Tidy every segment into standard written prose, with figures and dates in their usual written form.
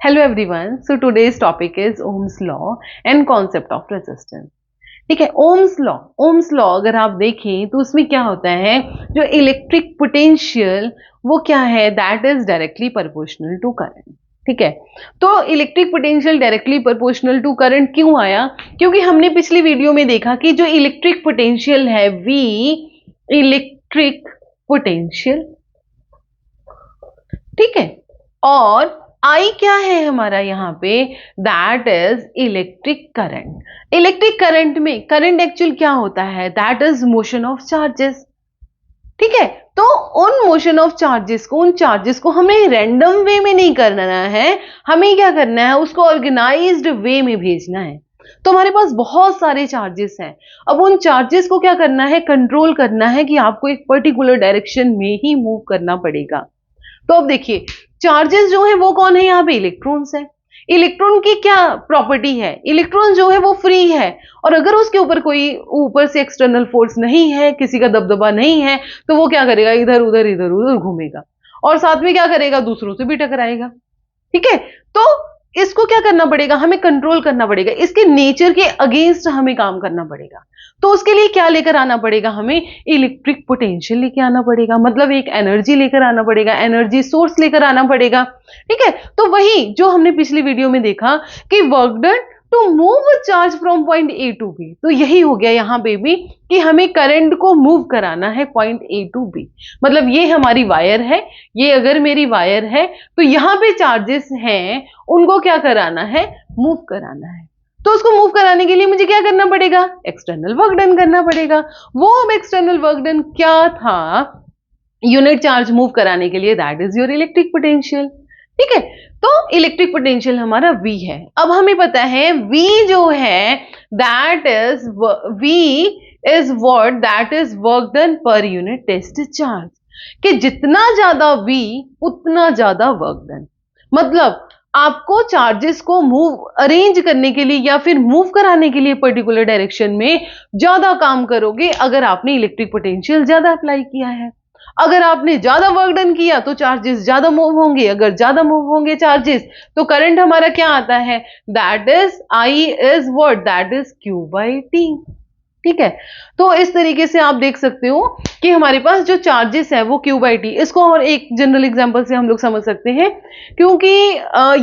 Hello everyone. So today's topic is Ohm's law and concept of resistance. ठीक है, Ohm's law अगर आप देखें तो उसमें क्या होता है, जो इलेक्ट्रिक पोटेंशियल वो क्या है, that is directly proportional to current. ठीक है, तो electric potential directly proportional to current क्यों आया? क्योंकि हमने पिछली वीडियो में देखा कि जो इलेक्ट्रिक पोटेंशियल है वी इलेक्ट्रिक पोटेंशियल, ठीक है, और आई क्या है हमारा यहाँ पे, that is electric current. Electric current में करंट एक्चुअल क्या होता है, that is motion of charges. ठीक है, तो उन मोशन ऑफ चार्जेस को, उन चार्जेस को हमें रैंडम वे में नहीं करना है, हमें क्या करना है, उसको ऑर्गेनाइज्ड वे में भेजना है। तो हमारे पास बहुत सारे चार्जेस हैं, अब उन चार्जेस को क्या करना है, कंट्रोल करना है कि आपको एक पर्टिकुलर डायरेक्शन में ही मूव करना पड़ेगा। तो अब देखिए, चार्जेस जो है वो कौन है, यहाँ पे इलेक्ट्रॉन्स है। इलेक्ट्रॉन की क्या प्रॉपर्टी है, इलेक्ट्रॉन जो है वो फ्री है, और अगर उसके ऊपर कोई ऊपर से एक्सटर्नल फोर्स नहीं है, किसी का दबदबा नहीं है, तो वो क्या करेगा, इधर उधर घूमेगा, और साथ में क्या करेगा, दूसरों से भी टकराएगा। ठीक है, तो इसको क्या करना पड़ेगा, हमें कंट्रोल करना पड़ेगा, इसके नेचर के अगेंस्ट हमें काम करना पड़ेगा। तो उसके लिए क्या लेकर आना पड़ेगा, हमें इलेक्ट्रिक पोटेंशियल लेके आना पड़ेगा, मतलब एक एनर्जी लेकर आना पड़ेगा, एनर्जी सोर्स लेकर आना पड़ेगा। ठीक है, तो वही जो हमने पिछली वीडियो में देखा कि work done to move charge from point A to B, तो यही हो गया यहाँ पे भी कि हमें करंट को मूव कराना है पॉइंट ए टू बी। मतलब ये हमारी वायर है, ये अगर मेरी वायर है तो यहाँ पे चार्जेस हैं, उनको क्या कराना है, मूव कराना है। तो उसको मूव कराने के लिए मुझे क्या करना पड़ेगा, एक्सटर्नल वर्क डन करना पड़ेगा। वो एक्सटर्नल वर्क डन क्या था, यूनिट चार्ज मूव कराने के लिए, that is your electric potential. ठीक है, तो इलेक्ट्रिक पोटेंशियल हमारा V है। अब हमें पता है V जो है that is that is work done per unit test charge, कि जितना ज्यादा V उतना ज्यादा वर्क डन। मतलब आपको चार्जेस को मूव अरेंज करने के लिए या फिर मूव कराने के लिए पर्टिकुलर डायरेक्शन में ज्यादा काम करोगे अगर आपने इलेक्ट्रिक पोटेंशियल ज्यादा अप्लाई किया है। अगर आपने ज्यादा वर्क डन किया तो चार्जेस ज्यादा मूव होंगे, अगर ज्यादा मूव होंगे चार्जेस तो करंट हमारा क्या आता है, that is I is what, that is Q by T. ठीक है, तो इस तरीके से आप देख सकते हो कि हमारे पास जो चार्जेस है वो क्यू बाई टी। इसको और एक जनरल एग्जांपल से हम लोग समझ सकते हैं, क्योंकि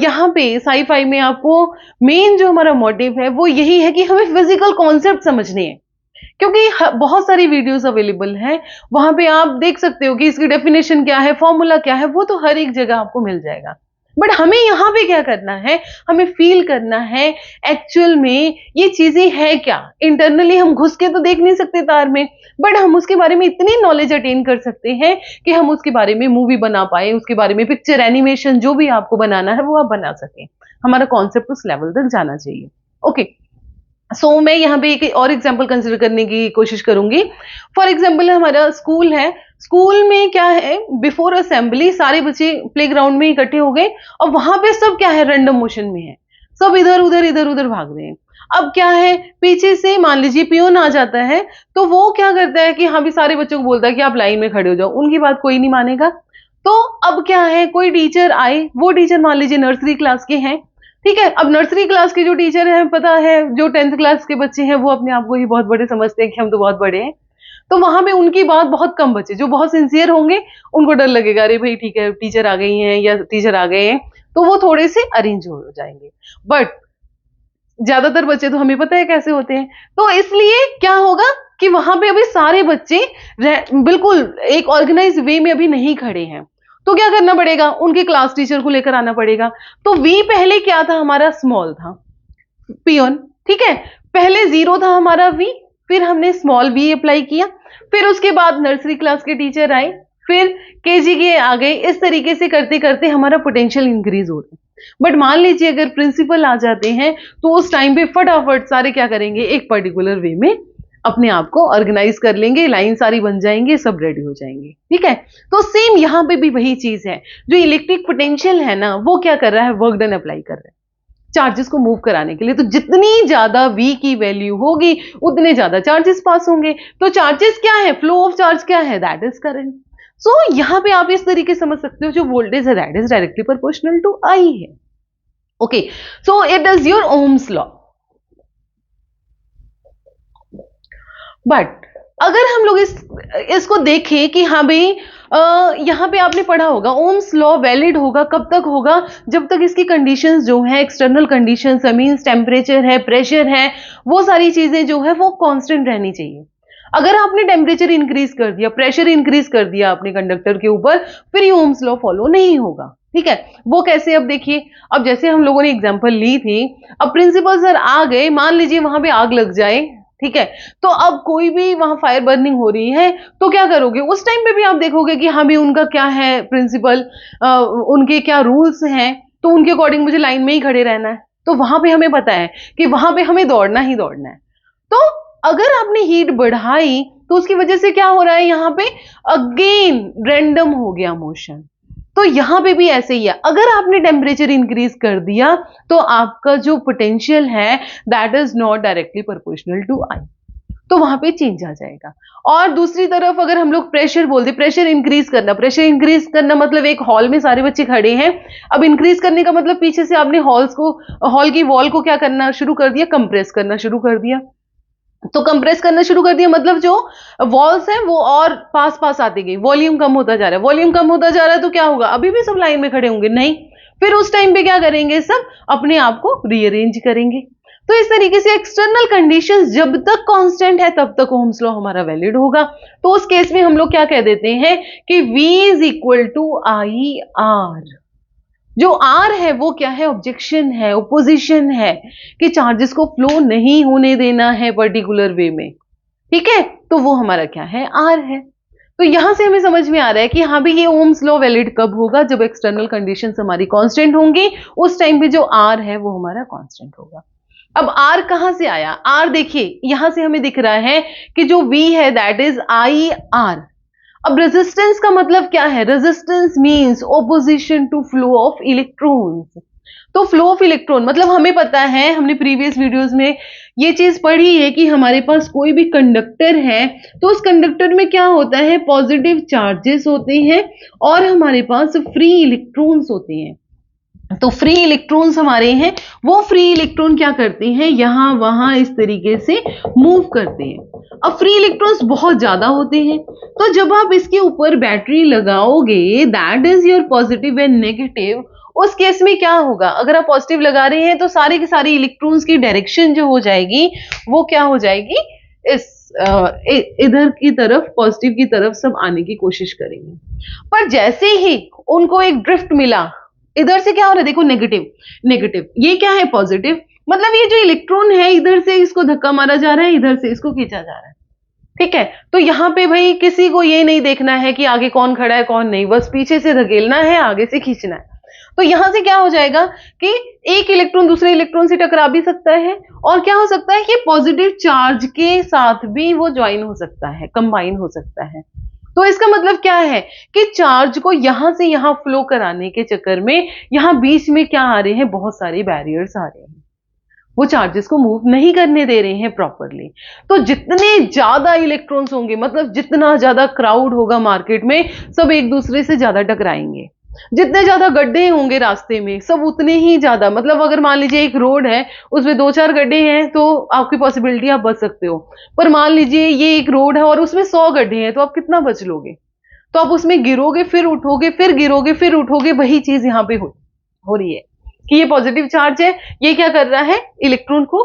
यहाँ पे साई-फाई में आपको मेन जो हमारा मोटिव है वो यही है कि हमें फिजिकल कॉन्सेप्ट समझने हैं, क्योंकि बहुत सारी वीडियोस अवेलेबल हैं, वहां पे आप देख सकते हो कि इसकी डेफिनेशन क्या है, फॉर्मूला क्या है, वो तो हर एक जगह आपको मिल जाएगा। बट हमें यहाँ पे क्या करना है, हमें फील करना है एक्चुअल में ये चीजें है क्या। इंटरनली हम घुस के तो देख नहीं सकते तार में, बट हम उसके बारे में इतनी नॉलेज अटेन कर सकते हैं कि हम उसके बारे में मूवी बना पाए, उसके बारे में पिक्चर, एनिमेशन, जो भी आपको बनाना है वो आप बना सकें। हमारा कॉन्सेप्ट उस लेवल तक जाना चाहिए। ओके, सो मैं यहाँ पे एक और एग्जाम्पल कंसिडर करने की कोशिश करूंगी। फॉर एग्जाम्पल हमारा स्कूल है, स्कूल में क्या है, बिफोर असेंबली सारे बच्चे प्लेग्राउंड में इकट्ठे हो गए, और वहां पे सब क्या है, रैंडम मोशन में है, सब इधर उधर भाग रहे हैं। अब क्या है, पीछे से मान लीजिए पियोन आ जाता है, तो वो क्या करता है कि हाँ भी सारे बच्चों को बोलता है कि आप लाइन में खड़े हो जाओ, उनकी बात कोई नहीं मानेगा। तो अब क्या है, कोई टीचर आए, वो टीचर मान लीजिए नर्सरी क्लास के हैं। ठीक है, अब नर्सरी क्लास के जो टीचर हैं, पता है जो 10th क्लास के बच्चे हैं वो अपने आप को ही बहुत बड़े समझते हैं कि हम तो बहुत बड़े हैं, तो वहां पे उनकी बात बहुत कम, बच्चे जो बहुत सिंसियर होंगे उनको डर लगेगा, अरे भाई ठीक है टीचर आ गई हैं या टीचर आ गए हैं, तो वो थोड़े से अरेंज हो जाएंगे। बट ज्यादातर बच्चे तो हमें पता है कैसे होते हैं, तो इसलिए क्या होगा कि वहां पे अभी सारे बच्चे बिल्कुल एक ऑर्गेनाइज वे में अभी नहीं खड़े हैं, तो क्या करना पड़ेगा, उनके क्लास टीचर को लेकर आना पड़ेगा। तो वी पहले क्या था, हमारा स्मॉल था, पियोन। ठीक है, पहले जीरो था हमारा वी, फिर हमने स्मॉल वी अप्लाई किया, फिर उसके बाद नर्सरी क्लास के टीचर आए, फिर केजी के आ गए, इस तरीके से करते करते हमारा पोटेंशियल इंक्रीज हो रहा है। बट मान लीजिए अगर प्रिंसिपल आ जाते हैं तो उस टाइम पे फटाफट सारे क्या करेंगे, एक पर्टिकुलर वे में अपने आप को ऑर्गेनाइज कर लेंगे, लाइन सारी बन जाएंगे, सब रेडी हो जाएंगे। ठीक है, तो सेम यहां पे भी वही चीज है, जो इलेक्ट्रिक पोटेंशियल है ना, वो क्या कर रहा है, वर्क डन अप्लाई कर रहा है चार्जेस को मूव कराने के लिए। तो जितनी ज्यादा V की वैल्यू होगी उतने ज्यादा चार्जेस पास होंगे। तो चार्जेस क्या है, फ्लो ऑफ चार्ज क्या है, दैट इज करंट। सो यहां पे आप इस तरीके समझ सकते हो, जो वोल्टेज है that is directly proportional to I है। Okay, so it is your Ohm's law. But अगर हम लोग इसको देखें कि हाँ भाई, यहाँ पे आपने पढ़ा होगा ओम्स लॉ वैलिड होगा कब तक होगा, जब तक इसकी कंडीशंस जो है, एक्सटर्नल कंडीशंस मींस टेम्परेचर है, प्रेशर है, वो सारी चीजें जो है वो कांस्टेंट रहनी चाहिए। अगर आपने टेम्परेचर इंक्रीज कर दिया, प्रेशर इंक्रीज कर दिया अपने कंडक्टर के ऊपर, फिर ये ओम्स लॉ फॉलो नहीं होगा। ठीक है, वो कैसे, अब देखिए, अब जैसे हम लोगों ने एग्जांपल ली थी, अब प्रिंसिपल सर आ गए, मान लीजिए वहां पे आग लग जाए, ठीक है, तो अब कोई भी वहां फायर बर्निंग हो रही है, तो क्या करोगे उस टाइम पे भी आप देखोगे कि हाँ भी उनका क्या है प्रिंसिपल, उनके क्या रूल्स हैं, तो उनके अकॉर्डिंग मुझे लाइन में ही खड़े रहना है। तो वहां पे हमें पता है कि वहां पे हमें दौड़ना ही दौड़ना है। तो अगर आपने हीट बढ़ाई तो उसकी वजह से क्या हो रहा है, यहाँ पे अगेन रैंडम हो गया मोशन। तो यहां पे भी ऐसे ही है, अगर आपने टेम्परेचर इंक्रीज कर दिया तो आपका जो पोटेंशियल है that is not directly proportional to I, तो वहां पे चेंज आ जाएगा। और दूसरी तरफ अगर हम लोग प्रेशर बोलते, प्रेशर इंक्रीज करना, प्रेशर इंक्रीज करना मतलब एक हॉल में सारे बच्चे खड़े हैं, अब इंक्रीज करने का मतलब पीछे से आपने हॉल की वॉल को क्या करना शुरू कर दिया, कंप्रेस करना शुरू कर दिया। तो कंप्रेस करना शुरू कर दिया मतलब जो वॉल्स हैं वो और पास पास आती गई, वॉल्यूम कम होता जा रहा है, वॉल्यूम कम होता जा रहा है, तो क्या होगा, अभी भी सब लाइन में खड़े होंगे नहीं, फिर उस टाइम पे क्या करेंगे, सब अपने आप को रीअरेंज करेंगे। तो इस तरीके से एक्सटर्नल कंडीशंस जब तक कांस्टेंट है तब तक ओम्स लॉ हमारा वैलिड होगा। तो उस केस में हम लोग क्या कह देते हैं कि V is equal to I R. जो R है वो क्या है, ऑब्जेक्शन है, ओपोजिशन है, कि चार्जेस को फ्लो नहीं होने देना है पर्टिकुलर वे में। ठीक है, तो वो हमारा क्या है, R है। तो यहां से हमें समझ में आ रहा है कि हाँ भी ये ओम्स लॉ वैलिड कब होगा, जब एक्सटर्नल कंडीशंस हमारी कांस्टेंट होंगी, उस टाइम पे जो R है वो हमारा कांस्टेंट होगा। अब R कहां से आया, R देखिए यहां से हमें दिख रहा है कि जो V है दैट इज आई आर। अब रेजिस्टेंस का मतलब क्या है, resistance means opposition to flow of electrons. तो फ्लो ऑफ इलेक्ट्रॉन मतलब हमें पता है, हमने प्रीवियस वीडियोस में ये चीज पढ़ी है कि हमारे पास कोई भी कंडक्टर है तो उस कंडक्टर में क्या होता है, पॉजिटिव चार्जेस होते हैं और हमारे पास फ्री इलेक्ट्रॉन्स होते हैं। तो फ्री इलेक्ट्रॉन्स हमारे हैं, वो फ्री इलेक्ट्रॉन क्या करते हैं, यहां वहां इस तरीके से मूव करते हैं। अब फ्री इलेक्ट्रॉन्स बहुत ज्यादा होते हैं, तो जब आप इसके ऊपर बैटरी लगाओगे that is your positive and negative, उस केस में क्या होगा, अगर आप पॉजिटिव लगा रहे हैं तो सारे के सारे इलेक्ट्रॉन्स की डायरेक्शन जो हो जाएगी वो क्या हो जाएगी, इस इधर की तरफ, पॉजिटिव की तरफ सब आने की कोशिश करेंगे। पर जैसे ही उनको एक ड्रिफ्ट मिला, इधर से क्या हो रहा है, देखो नेगेटिव नेगेटिव, ये क्या है पॉजिटिव, मतलब ये जो इलेक्ट्रॉन है इधर से इसको धक्का मारा जा रहा है, इधर से इसको खींचा जा रहा है। ठीक है, तो यहां पे भाई किसी को ये नहीं देखना है कि आगे कौन खड़ा है कौन नहीं, बस पीछे से धकेलना है, आगे से खींचना है। तो यहां से क्या हो जाएगा कि एक इलेक्ट्रॉन दूसरे इलेक्ट्रॉन से टकरा भी सकता है, और क्या हो सकता है कि पॉजिटिव चार्ज के साथ भी वो ज्वाइन हो सकता है, कंबाइन हो सकता है। तो इसका मतलब क्या है कि चार्ज को यहां से यहां फ्लो कराने के चक्कर में यहां बीच में क्या आ रहे हैं, बहुत सारे बैरियर्स आ रहे हैं, वो चार्जेस को मूव नहीं करने दे रहे हैं प्रॉपरली। तो जितने ज्यादा इलेक्ट्रॉन्स होंगे, मतलब जितना ज्यादा क्राउड होगा मार्केट में, सब एक दूसरे से ज्यादा टकराएंगे। जितने ज्यादा गड्ढे होंगे रास्ते में, सब उतने ही ज्यादा, मतलब अगर मान लीजिए एक रोड है उसमें 2-4 गड्ढे हैं तो आपकी पॉसिबिलिटी आप बच सकते हो, पर मान लीजिए ये एक रोड है और उसमें 100 गड्ढे हैं, तो आप कितना बच लोगे, तो आप उसमें गिरोगे फिर उठोगे, फिर गिरोगे फिर उठोगे। वही चीज यहाँ पे हो रही है कि ये पॉजिटिव चार्ज है, ये क्या कर रहा है, इलेक्ट्रॉन को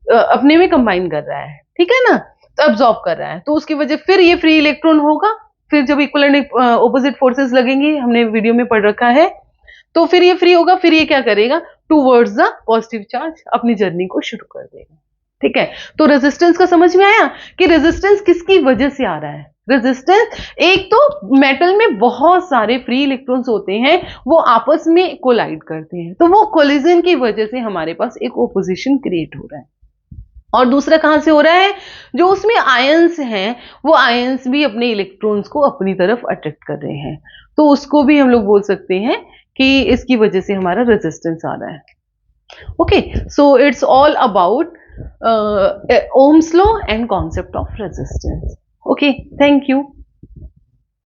अपने में कंबाइन कर रहा है, ठीक है ना, तो अब्सॉर्ब कर रहा है, तो उसकी वजह फिर ये फ्री इलेक्ट्रॉन होगा, फिर जब इक्विवेलेंट ऑपोजिट फोर्सेस लगेंगी, हमने वीडियो में पढ़ रखा है, तो फिर ये फ्री होगा, फिर ये क्या करेगा, टूवर्ड्स द पॉजिटिव चार्ज अपनी जर्नी को शुरू कर देगा। ठीक है, तो रेजिस्टेंस का समझ में आया कि रेजिस्टेंस किसकी वजह से आ रहा है। रेजिस्टेंस, एक तो मेटल में बहुत सारे फ्री इलेक्ट्रॉन्स होते हैं, वो आपस में कोलाइड करते हैं, तो वो कोलिजन की वजह से हमारे पास एक ओपोजिशन क्रिएट हो रहा है। और दूसरा कहां से हो रहा है, जो उसमें आयंस हैं, वो आयंस भी अपने इलेक्ट्रॉन्स को अपनी तरफ अट्रैक्ट कर रहे हैं, तो उसको भी हम लोग बोल सकते हैं कि इसकी वजह से हमारा रेजिस्टेंस आ रहा है। Okay, so it's all about Ohm's law and concept of resistance. Okay, thank you.